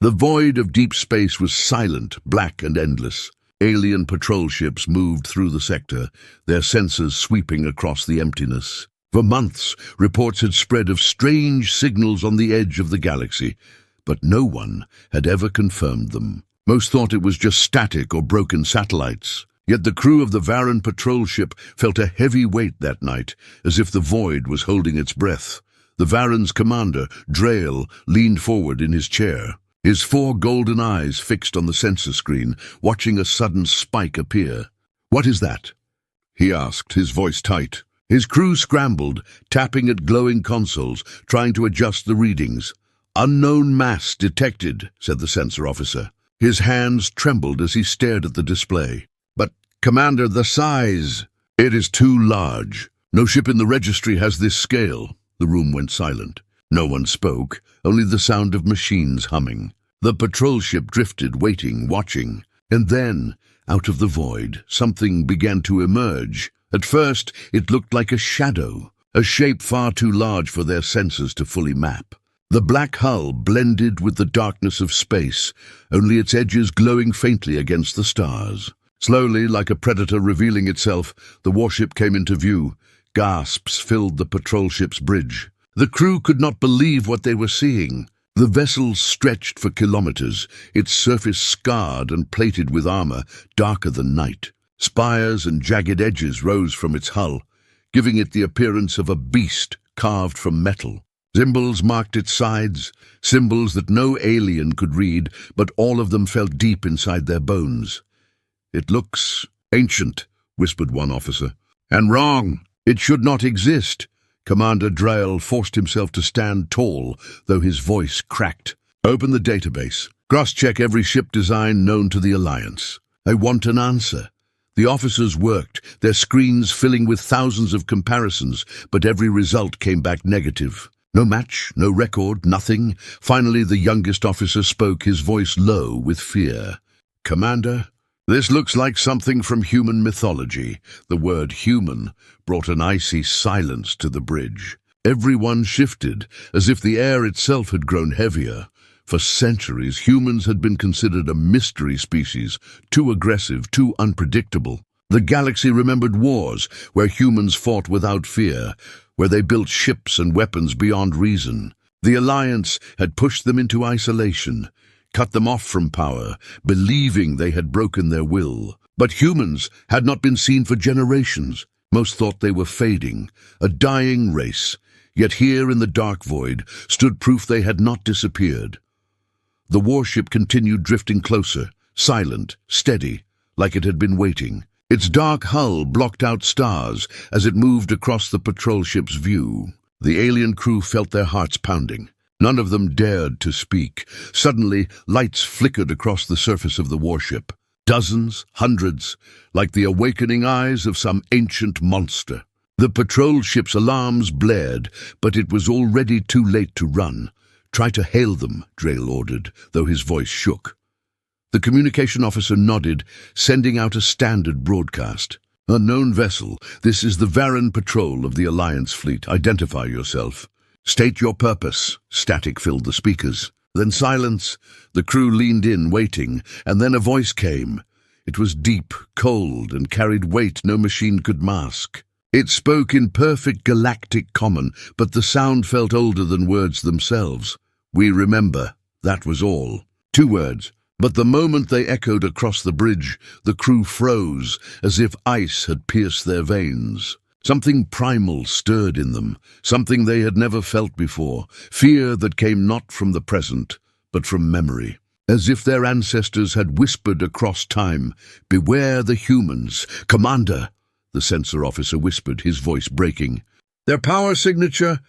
The void of deep space was silent, black and endless. Alien patrol ships moved through the sector, their sensors sweeping across the emptiness. For months, reports had spread of strange signals on the edge of the galaxy, but no one had ever confirmed them. Most thought it was just static or broken satellites. Yet the crew of the Varren patrol ship felt a heavy weight that night, as if the void was holding its breath. The Varren's commander, Drail, leaned forward in his chair, his 4 golden eyes fixed on the sensor screen, watching a sudden spike appear. "What is that?" he asked, his voice tight. His crew scrambled, tapping at glowing consoles, trying to adjust the readings. "Unknown mass detected," said the sensor officer. His hands trembled as he stared at the display. "But, Commander, the size—" "It is too large. No ship in the registry has this scale." The room went silent. No one spoke, only the sound of machines humming. The patrol ship drifted, waiting, watching. And then, out of the void, something began to emerge. At first, it looked like a shadow, a shape far too large for their sensors to fully map. The black hull blended with the darkness of space, only its edges glowing faintly against the stars. Slowly, like a predator revealing itself, the warship came into view. Gasps filled the patrol ship's bridge. The crew could not believe what they were seeing. The vessel stretched for kilometers, its surface scarred and plated with armor, darker than night. Spires and jagged edges rose from its hull, giving it the appearance of a beast carved from metal. Symbols marked its sides, symbols that no alien could read, but all of them felt deep inside their bones. "It looks ancient," whispered one officer. "And wrong. It should not exist." Commander Drail forced himself to stand tall, though his voice cracked. "Open the database. Cross-check every ship design known to the Alliance. I want an answer." The officers worked, their screens filling with thousands of comparisons, but every result came back negative. No match, no record, nothing. Finally, the youngest officer spoke, his voice low with fear. "Commander, this looks like something from human mythology." The word human brought an icy silence to the bridge. Everyone shifted, as if the air itself had grown heavier. For centuries, humans had been considered a mystery species, too aggressive, too unpredictable. The galaxy remembered wars, where humans fought without fear, where they built ships and weapons beyond reason. The Alliance had pushed them into isolation, cut them off from power, believing they had broken their will. But humans had not been seen for generations. Most thought they were fading, a dying race. Yet here in the dark void stood proof they had not disappeared. The warship continued drifting closer, silent, steady, like it had been waiting. Its dark hull blocked out stars as it moved across the patrol ship's view. The alien crew felt their hearts pounding. None of them dared to speak. Suddenly, lights flickered across the surface of the warship. Dozens, hundreds, like the awakening eyes of some ancient monster. The patrol ship's alarms blared, but it was already too late to run. "Try to hail them," Drail ordered, though his voice shook. The communication officer nodded, sending out a standard broadcast. "Unknown vessel, this is the Varren patrol of the Alliance fleet. Identify yourself." "State your purpose." Static filled the speakers. Then silence. The crew leaned in, waiting, and then a voice came. It was deep, cold, and carried weight no machine could mask. It spoke in perfect galactic common, but the sound felt older than words themselves. "We remember." That was all. 2 words. But the moment they echoed across the bridge, the crew froze, as if ice had pierced their veins. Something primal stirred in them, something they had never felt before, fear that came not from the present, but from memory. As if their ancestors had whispered across time, "Beware the humans." "Commander," the sensor officer whispered, his voice breaking. "Their power signature?"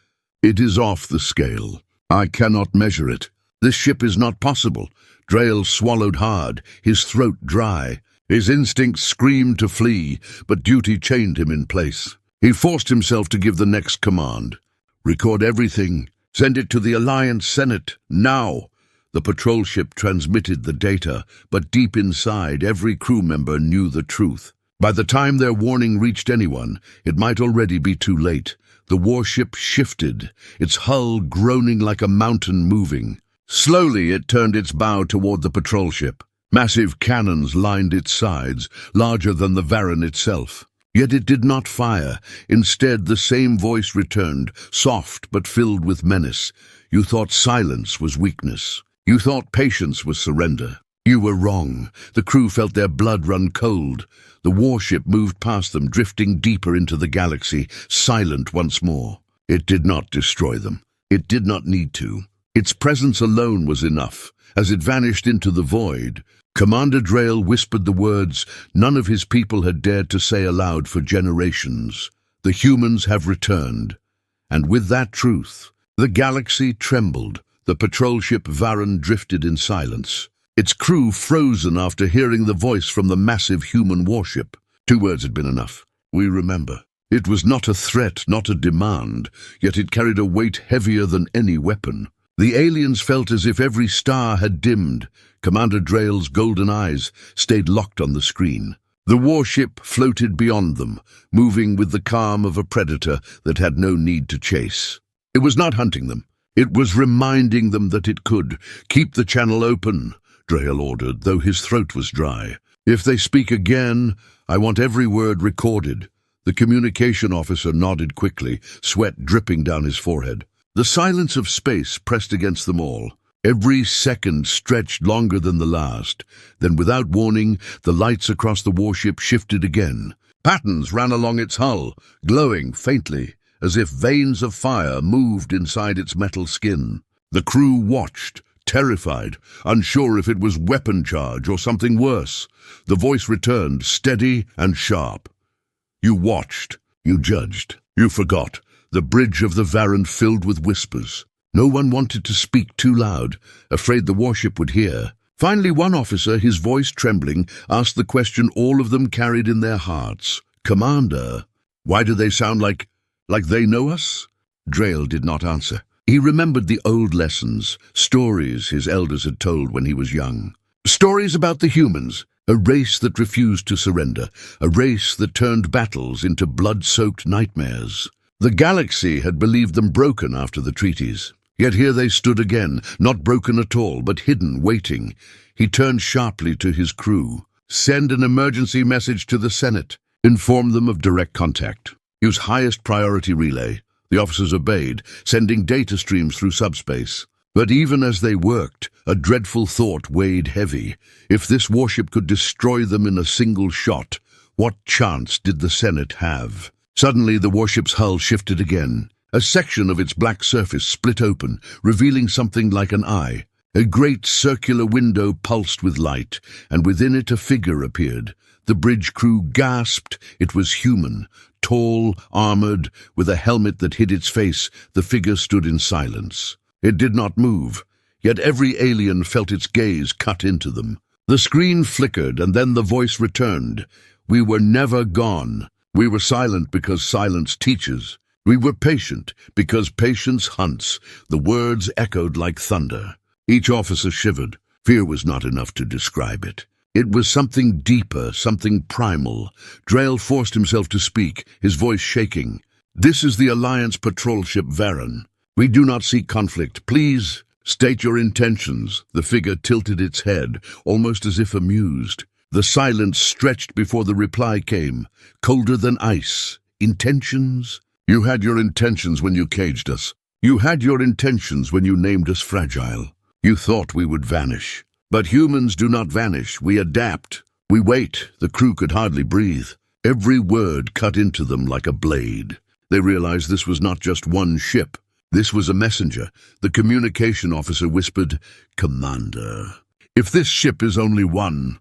"It is off the scale. I cannot measure it. This ship is not possible." Drail swallowed hard, his throat dry. His instincts screamed to flee, but duty chained him in place. He forced himself to give the next command. "Record everything. Send it to the Alliance Senate, now." The patrol ship transmitted the data, but deep inside, every crew member knew the truth. By the time their warning reached anyone, it might already be too late. The warship shifted, its hull groaning like a mountain moving. Slowly it turned its bow toward the patrol ship. Massive cannons lined its sides, larger than the Varan itself. Yet it did not fire. Instead, the same voice returned, soft but filled with menace. You thought silence was weakness. You thought patience was surrender. You were wrong. The crew felt their blood run cold. The warship moved past them, drifting deeper into the galaxy, silent once more. It did not destroy them. It did not need to. Its presence alone was enough. As it vanished into the void, Commander Drail whispered the words none of his people had dared to say aloud for generations. The humans have returned. And with that truth, the galaxy trembled. The patrol ship Varan drifted in silence, its crew frozen after hearing the voice from the massive human warship. 2 words had been enough. We remember. It was not a threat, not a demand, yet it carried a weight heavier than any weapon. The aliens felt as if every star had dimmed. Commander Drail's golden eyes stayed locked on the screen. The warship floated beyond them, moving with the calm of a predator that had no need to chase. It was not hunting them. It was reminding them that it could. Keep the channel open, Drail ordered, though his throat was dry. If they speak again, I want every word recorded. The communication officer nodded quickly, sweat dripping down his forehead. The silence of space pressed against them all. Every second stretched longer than the last. Then, without warning, the lights across the warship shifted again. Patterns ran along its hull, glowing faintly, as if veins of fire moved inside its metal skin. The crew watched, terrified, unsure if it was weapon charge or something worse. The voice returned, steady and sharp. You watched, you judged, you forgot. The bridge of the Varan filled with whispers. No one wanted to speak too loud, afraid the warship would hear. Finally, one officer, his voice trembling, asked the question all of them carried in their hearts. Commander, why do they sound like they know us? Drail did not answer. He remembered the old lessons, stories his elders had told when he was young. Stories about the humans, a race that refused to surrender, a race that turned battles into blood-soaked nightmares. The galaxy had believed them broken after the treaties. Yet here they stood again, not broken at all, but hidden, waiting. He turned sharply to his crew. Send an emergency message to the Senate. Inform them of direct contact. Use highest priority relay. The officers obeyed, sending data streams through subspace. But even as they worked, a dreadful thought weighed heavy. If this warship could destroy them in a single shot, what chance did the Senate have? Suddenly, the warship's hull shifted again. A section of its black surface split open, revealing something like an eye. A great circular window pulsed with light, and within it a figure appeared. The bridge crew gasped. It was human, tall, armored, with a helmet that hid its face. The figure stood in silence. It did not move, yet every alien felt its gaze cut into them. The screen flickered, and then the voice returned. We were never gone. We were silent because silence teaches. We were patient because patience hunts. The words echoed like thunder. Each officer shivered. Fear was not enough to describe it. It was something deeper, something primal. Drail forced himself to speak, his voice shaking. This is the Alliance patrol ship Varan. We do not seek conflict. Please state your intentions. The figure tilted its head, almost as if amused. The silence stretched before the reply came, colder than ice. Intentions? You had your intentions when you caged us. You had your intentions when you named us fragile. You thought we would vanish. But humans do not vanish. We adapt. We wait. The crew could hardly breathe. Every word cut into them like a blade. They realized this was not just one ship. This was a messenger. The communication officer whispered, Commander, if this ship is only one,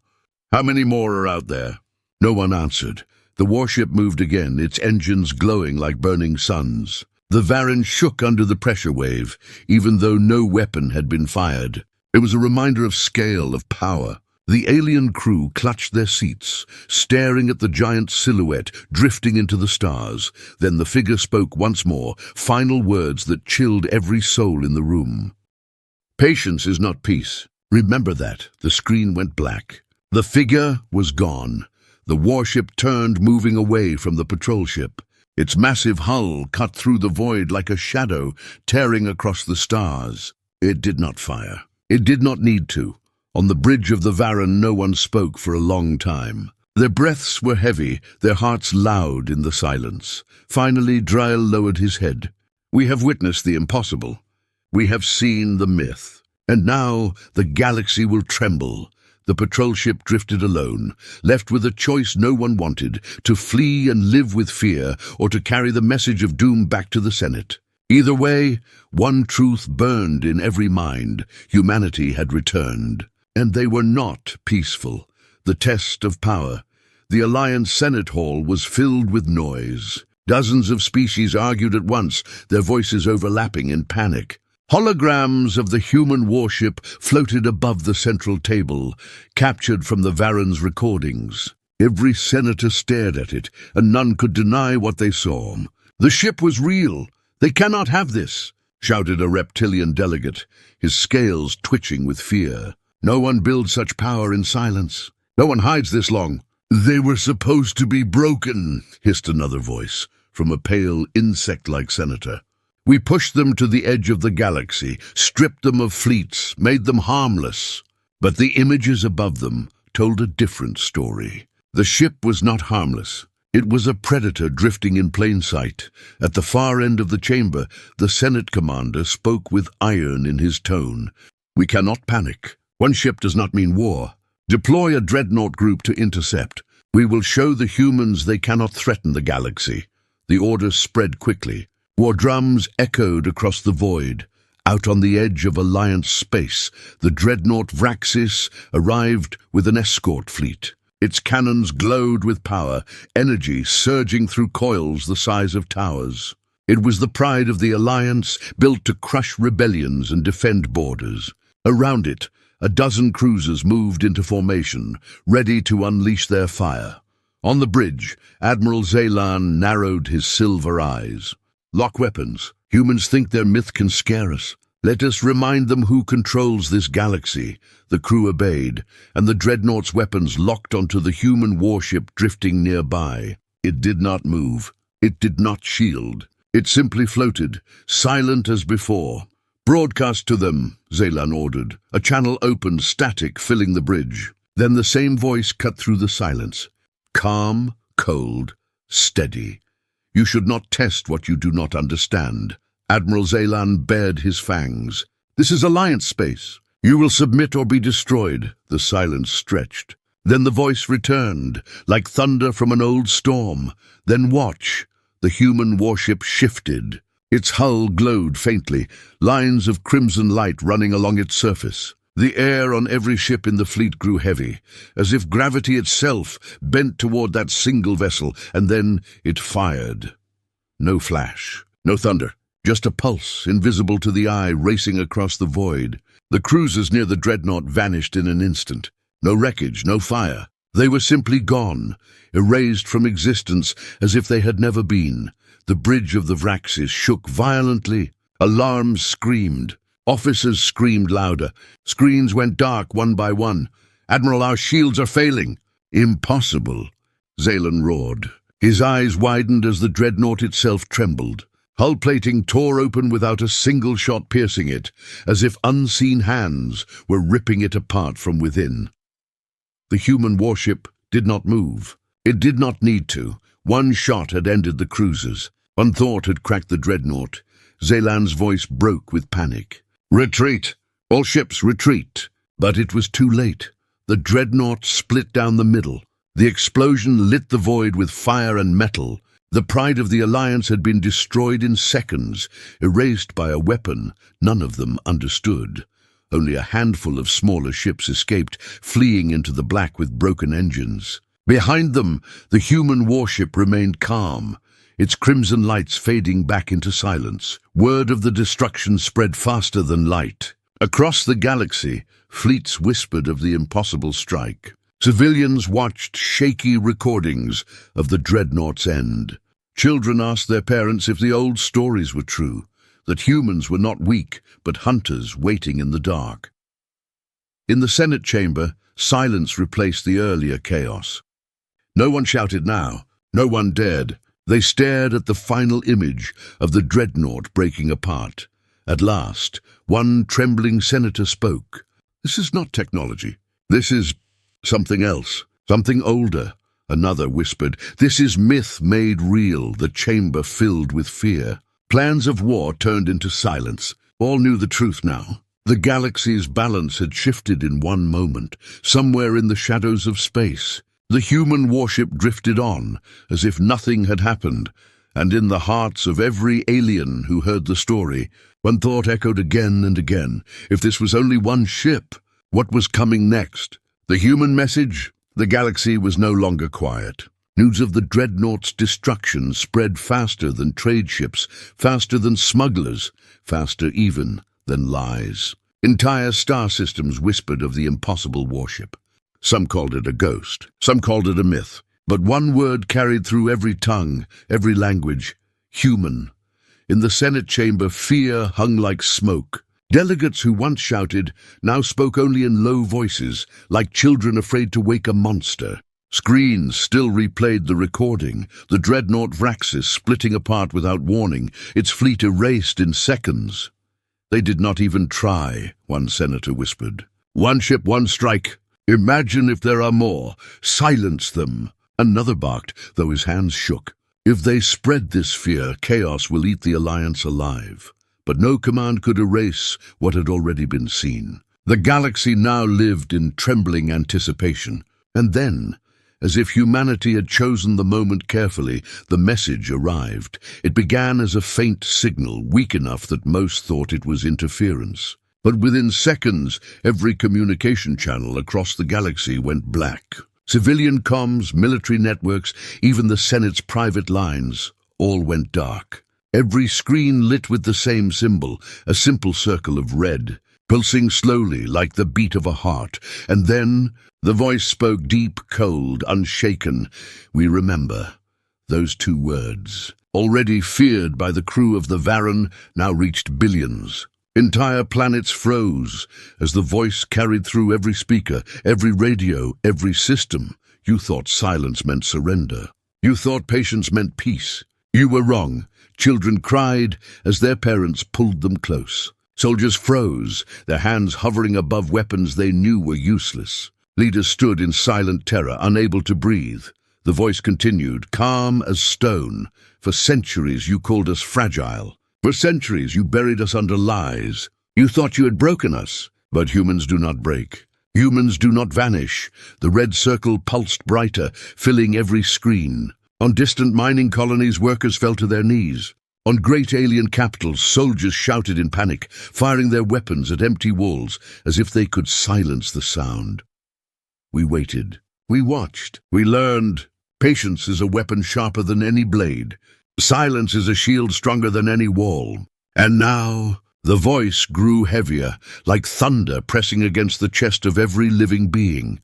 how many more are out there? No one answered. The warship moved again, its engines glowing like burning suns. The Varan shook under the pressure wave, even though no weapon had been fired. It was a reminder of scale, of power. The alien crew clutched their seats, staring at the giant silhouette drifting into the stars. Then the figure spoke once more, final words that chilled every soul in the room. Patience is not peace. Remember that. The screen went black. The figure was gone. The warship turned, moving away from the patrol ship. Its massive hull cut through the void like a shadow, tearing across the stars. It did not fire. It did not need to. On the bridge of the Varan, no one spoke for a long time. Their breaths were heavy, their hearts loud in the silence. Finally, Drael lowered his head. "We have witnessed the impossible. We have seen the myth. And now the galaxy will tremble." The patrol ship drifted alone, left with a choice no one wanted, to flee and live with fear, or to carry the message of doom back to the Senate. Either way, one truth burned in every mind: humanity had returned. And they were not peaceful. The test of power. The Alliance Senate Hall was filled with noise. Dozens of species argued at once, their voices overlapping in panic. Holograms of the human warship floated above the central table, captured from the Varan's recordings. Every senator stared at it, and none could deny what they saw. "The ship was real. They cannot have this," shouted a reptilian delegate, his scales twitching with fear. "No one builds such power in silence. No one hides this long." "They were supposed to be broken," hissed another voice, from a pale, insect-like senator. "We pushed them to the edge of the galaxy, stripped them of fleets, made them harmless." But the images above them told a different story. The ship was not harmless. It was a predator drifting in plain sight. At the far end of the chamber, the Senate commander spoke with iron in his tone. "We cannot panic. One ship does not mean war. Deploy a dreadnought group to intercept. We will show the humans they cannot threaten the galaxy." The order spread quickly. War drums echoed across the void. Out on the edge of Alliance space, the dreadnought Vraxis arrived with an escort fleet. Its cannons glowed with power, energy surging through coils the size of towers. It was the pride of the Alliance, built to crush rebellions and defend borders. Around it, a dozen cruisers moved into formation, ready to unleash their fire. On the bridge, Admiral Zaylan narrowed his silver eyes. "Lock weapons. Humans think their myth can scare us. Let us remind them who controls this galaxy." The crew obeyed, and the dreadnought's weapons locked onto the human warship drifting nearby. It did not move. It did not shield. It simply floated, silent as before. "Broadcast to them," Zaylan ordered. A channel opened, static, filling the bridge. Then the same voice cut through the silence. Calm, cold, steady. "You should not test what you do not understand." Admiral Zaylan bared his fangs. "This is Alliance space. You will submit or be destroyed." The silence stretched. Then the voice returned, like thunder from an old storm. "Then watch." The human warship shifted. Its hull glowed faintly, lines of crimson light running along its surface. The air on every ship in the fleet grew heavy, as if gravity itself bent toward that single vessel, and then it fired. No flash, no thunder, just a pulse, invisible to the eye, racing across the void. The cruisers near the dreadnought vanished in an instant. No wreckage, no fire. They were simply gone, erased from existence as if they had never been. The bridge of the Vraxis shook violently. Alarms screamed. Officers screamed louder. Screens went dark one by one. "Admiral, our shields are failing." "Impossible," Zaylan roared. His eyes widened as the dreadnought itself trembled. Hull plating tore open without a single shot piercing it, as if unseen hands were ripping it apart from within. The human warship did not move. It did not need to. One shot had ended the cruisers. One thought had cracked the dreadnought. Zaylan's voice broke with panic. "Retreat! All ships, retreat!" But it was too late. The dreadnought split down the middle. The explosion lit the void with fire and metal. The pride of the Alliance had been destroyed in seconds, erased by a weapon none of them understood. Only a handful of smaller ships escaped, fleeing into the black with broken engines. Behind them, the human warship remained calm, its crimson lights fading back into silence. Word of the destruction spread faster than light. Across the galaxy, fleets whispered of the impossible strike. Civilians watched shaky recordings of the dreadnought's end. Children asked their parents if the old stories were true, that humans were not weak, but hunters waiting in the dark. In the Senate chamber, silence replaced the earlier chaos. No one shouted now. No one dared. They stared at the final image of the dreadnought breaking apart. At last, one trembling senator spoke. "This is not technology. This is something else, something older." Another whispered, "This is myth made real, the chamber filled with fear." Plans of war turned into silence. All knew the truth now. The galaxy's balance had shifted in one moment, somewhere in the shadows of space. The human warship drifted on, as if nothing had happened, and in the hearts of every alien who heard the story, one thought echoed again and again. If this was only one ship, what was coming next? The human message? The galaxy was no longer quiet. News of the dreadnought's destruction spread faster than trade ships, faster than smugglers, faster even than lies. Entire star systems whispered of the impossible warship. Some called it a ghost, some called it a myth, but one word carried through every tongue, every language: human. In the Senate chamber, fear hung like smoke. Delegates who once shouted now spoke only in low voices, like children afraid to wake a monster. Screens still replayed the recording, the dreadnought Vraxis splitting apart without warning, its fleet erased in seconds. "They did not even try," one senator whispered. "One ship, one strike. Imagine if there are more. Silence them." Another barked, though his hands shook. "If they spread this fear, chaos will eat the Alliance alive." But no command could erase what had already been seen. The galaxy now lived in trembling anticipation. And then, as if humanity had chosen the moment carefully, the message arrived. It began as a faint signal, weak enough that most thought it was interference. But within seconds, every communication channel across the galaxy went black. Civilian comms, military networks, even the Senate's private lines, all went dark. Every screen lit with the same symbol, a simple circle of red, pulsing slowly like the beat of a heart. And then the voice spoke, deep, cold, unshaken. "We remember." Those two words, already feared by the crew of the Varren, now reached billions. Entire planets froze as the voice carried through every speaker, every radio, every system. You thought silence meant surrender. You thought patience meant peace. You were wrong. Children cried as their parents pulled them close. Soldiers froze, their hands hovering above weapons they knew were useless. Leaders stood in silent terror, unable to breathe. The voice continued, calm as stone. "For centuries you called us fragile. For centuries you buried us under lies. You thought you had broken us. But humans do not break. Humans do not vanish." The red circle pulsed brighter, filling every screen. On distant mining colonies, workers fell to their knees. On great alien capitals, soldiers shouted in panic, firing their weapons at empty walls as if they could silence the sound. We waited. We watched. We learned. Patience is a weapon sharper than any blade. Silence is a shield stronger than any wall. And now the voice grew heavier, like thunder pressing against the chest of every living being.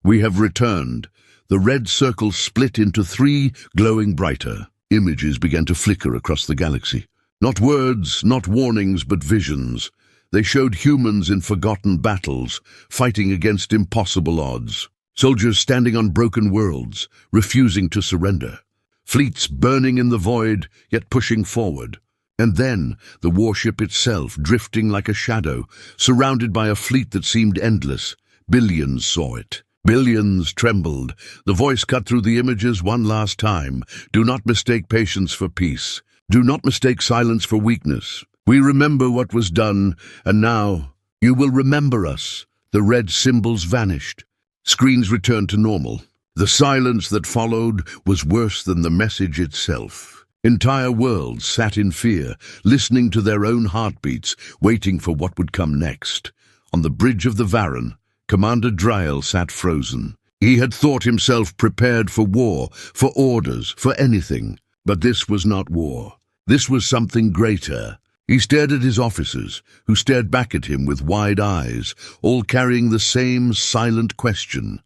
"We have returned." The red circle split into three, glowing brighter. Images began to flicker across the galaxy. Not words, not warnings, but visions. They showed humans in forgotten battles, fighting against impossible odds. Soldiers standing on broken worlds, refusing to surrender. Fleets burning in the void, yet pushing forward. And then the warship itself, drifting like a shadow, surrounded by a fleet that seemed endless. Billions saw it. Billions trembled. The voice cut through the images one last time. "Do not mistake patience for peace. Do not mistake silence for weakness. We remember what was done, and now you will remember us." The red symbols vanished. Screens returned to normal. The silence that followed was worse than the message itself. Entire worlds sat in fear, listening to their own heartbeats, waiting for what would come next. On the bridge of the Varren, Commander Dryel sat frozen. He had thought himself prepared for war, for orders, for anything. But this was not war. This was something greater. He stared at his officers, who stared back at him with wide eyes, all carrying the same silent question.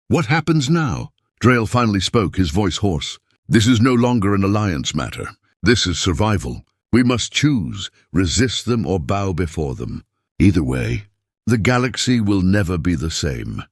"What happens now?" Dryel finally spoke, his voice hoarse. "This is no longer an alliance matter. This is survival. We must choose, resist them or bow before them. Either way, the galaxy will never be the same."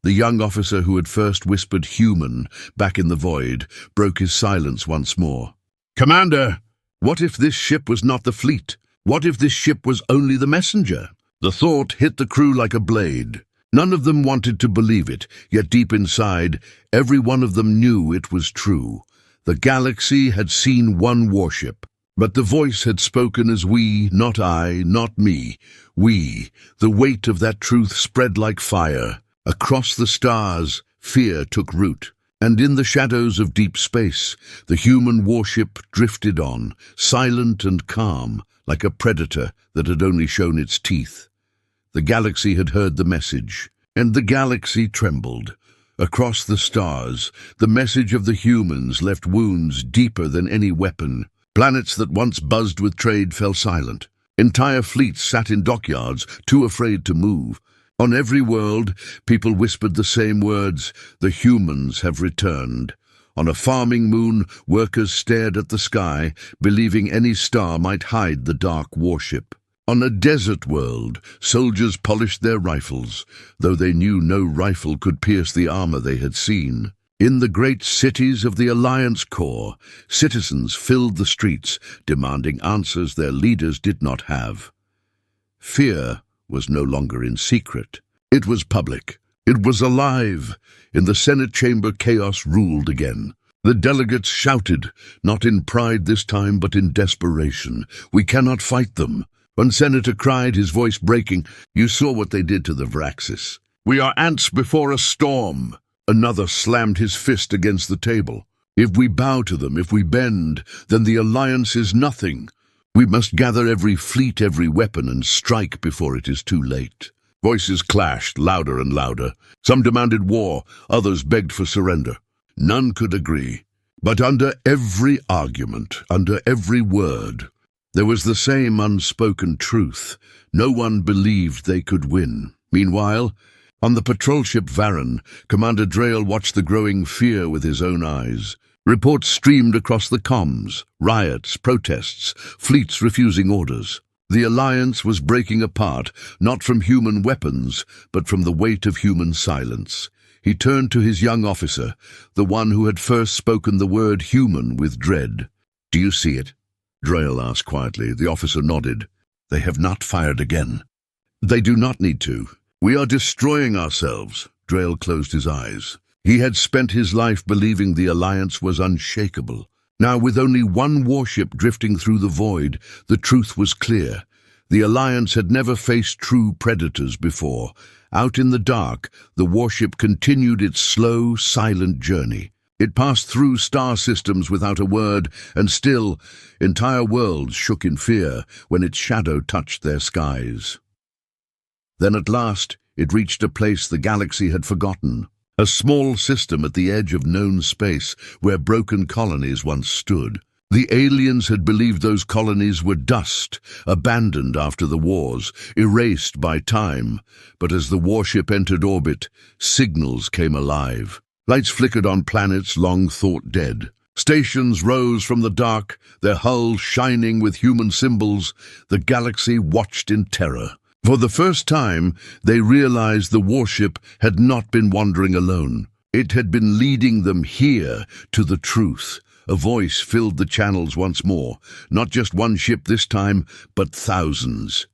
The young officer who had first whispered human back in the void broke his silence once more. "Commander, what if this ship was not the fleet? What if this ship was only the messenger? The thought hit the crew like a blade. None of them wanted to believe it, yet deep inside, every one of them knew it was true. The galaxy had seen one warship, but the voice had spoken as we, not I, not me. We. The weight of that truth spread like fire. Across the stars, fear took root. And in the shadows of deep space, the human warship drifted on, silent and calm, like a predator that had only shown its teeth. The galaxy had heard the message, and the galaxy trembled. Across the stars, the message of the humans left wounds deeper than any weapon. Planets that once buzzed with trade fell silent. Entire fleets sat in dockyards, too afraid to move. On every world, people whispered the same words, "The humans have returned." On a farming moon, workers stared at the sky, believing any star might hide the dark warship. On a desert world, soldiers polished their rifles, though they knew no rifle could pierce the armor they had seen. In the great cities of the Alliance Core, citizens filled the streets, demanding answers their leaders did not have. Fear was no longer in secret. It was public. It was alive. In the Senate chamber, chaos ruled again. The delegates shouted, not in pride this time, but in desperation, "We cannot fight them." One senator cried, his voice breaking, "You saw what they did to the Vraxis. We are ants before a storm." Another slammed his fist against the table. "If we bow to them, if we bend, then the alliance is nothing. We must gather every fleet, every weapon, and strike before it is too late." Voices clashed, louder and louder. Some demanded war, others begged for surrender. None could agree. But under every argument, under every word, there was the same unspoken truth. No one believed they could win. Meanwhile, on the patrol ship Varren, Commander Drail watched the growing fear with his own eyes. Reports streamed across the comms, riots, protests, fleets refusing orders. The Alliance was breaking apart, not from human weapons, but from the weight of human silence. He turned to his young officer, the one who had first spoken the word human with dread. "Do you see it?" Drail asked quietly. The officer nodded. "They have not fired again." "They do not need to. We are destroying ourselves." Drail closed his eyes. He had spent his life believing the Alliance was unshakable. Now, with only one warship drifting through the void, the truth was clear. The Alliance had never faced true predators before. Out in the dark, the warship continued its slow, silent journey. It passed through star systems without a word, and still, entire worlds shook in fear when its shadow touched their skies. Then at last, it reached a place the galaxy had forgotten. A small system at the edge of known space where broken colonies once stood. The aliens had believed those colonies were dust, abandoned after the wars, erased by time. But as the warship entered orbit, signals came alive. Lights flickered on planets long thought dead. Stations rose from the dark, their hulls shining with human symbols. The galaxy watched in terror. For the first time, they realized the warship had not been wandering alone. It had been leading them here to the truth. A voice filled the channels once more. Not just one ship this time, but thousands.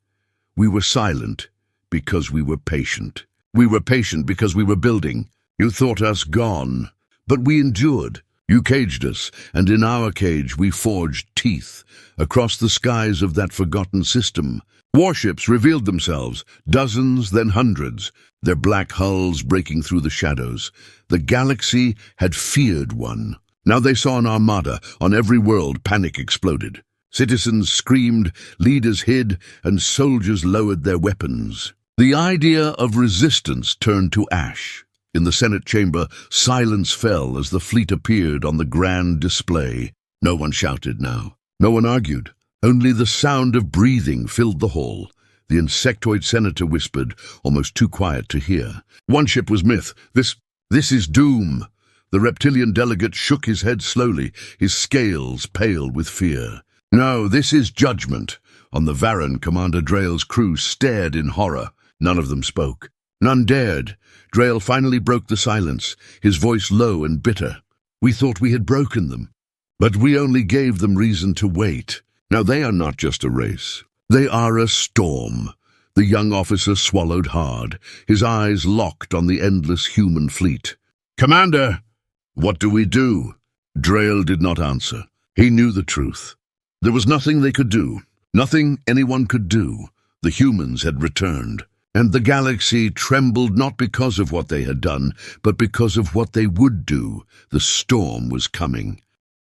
We were silent because we were patient. We were patient because we were building. You thought us gone, but we endured. You caged us, and in our cage we forged teeth across the skies of that forgotten system. Warships revealed themselves, dozens, then hundreds, their black hulls breaking through the shadows. The galaxy had feared one. Now they saw an armada. On every world, panic exploded. Citizens screamed, leaders hid, and soldiers lowered their weapons. The idea of resistance turned to ash. In the Senate chamber, silence fell as the fleet appeared on the grand display. No one shouted now. No one argued. Only the sound of breathing filled the hall. The insectoid senator whispered, almost too quiet to hear. "One ship was myth. This is doom." The reptilian delegate shook his head slowly, his scales pale with fear. "No, this is judgment." On the Varren, Commander Drail's crew stared in horror. None of them spoke. None dared. Drail finally broke the silence, his voice low and bitter. "We thought we had broken them, but we only gave them reason to wait. Now they are not just a race. They are a storm. The young officer swallowed hard, his eyes locked on the endless human fleet. "Commander, what do we do?" Drail did not answer. He knew the truth. There was nothing they could do, nothing anyone could do. The humans had returned, and the galaxy trembled not because of what they had done, but because of what they would do. The storm was coming.